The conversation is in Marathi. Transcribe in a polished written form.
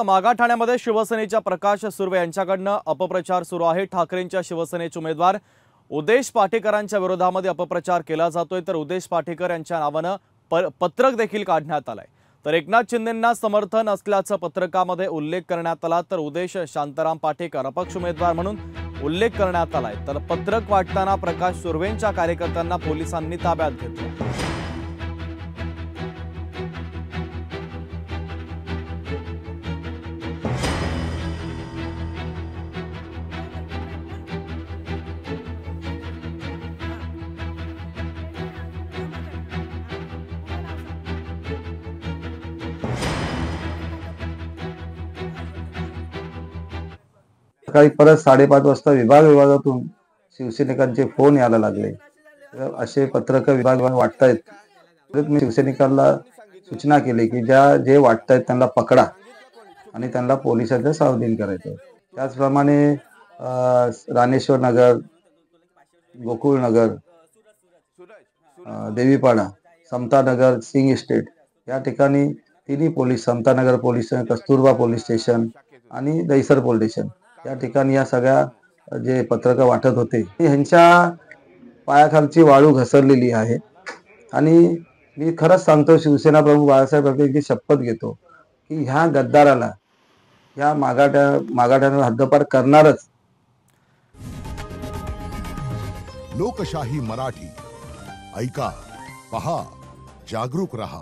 मागाठाण्यामध्ये शिवसेनेच्या प्रकाश सुर्वे यांच्याकडनं अपप्रचार सुरू आहे। ठाकरेंच्या शिवसेनेचे उमेदवार उदेश पाटेकरांच्या विरोधामध्ये अपप्रचार केला जातोय, तर उदेश पाटेकर यांच्या नावानं पत्रक देखील काढण्यात आलंय। तर एकनाथ शिंदेंना समर्थन असल्याचं पत्रकामध्ये उल्लेख करण्यात आला, तर उदेश शांताराम पाटेकर अपक्ष उमेदवार म्हणून उल्लेख करण्यात आलाय। तर पत्रक वाटताना प्रकाश सुर्वेंच्या कार्यकर्त्यांना पोलिसांनी ताब्यात घेतलं। सकाळी परत 5:30 वाजता विभागातून शिवसैनिकांचे फोन यायला लागले। असे पत्रक विभाग वाटतायत। मी शिवसैनिकांना सूचना केली की जे वाटतायत त्यांना पकडा आणि त्यांना पोलिसांच्या स्वाधीन करायचं। त्याचप्रमाणे राणेश्वर नगर, गोकुळ नगर, देवीपाडा, समता नगर, सिंग इस्टेट या ठिकाणी तिन्ही पोलीस, समता नगर पोलीस, कस्तुरबा पोलीस स्टेशन आणि दहिसर पोलीस स्टेशन या ठिकाणी या सगळ्या जे पत्रक वाटत होते ह्यांच्या पायाखालची वाळू घसरलेली आहे। आणि मी खरंच सांगतो, शिवसेना प्रमुख बाळासाहेब ठाकरेंची शपथ घेतो की ह्या गद्दाराला, ह्या मागाट्याला हद्दपार करणारच। लोकशाही मराठी ऐका, पहा, जागरूक रहा।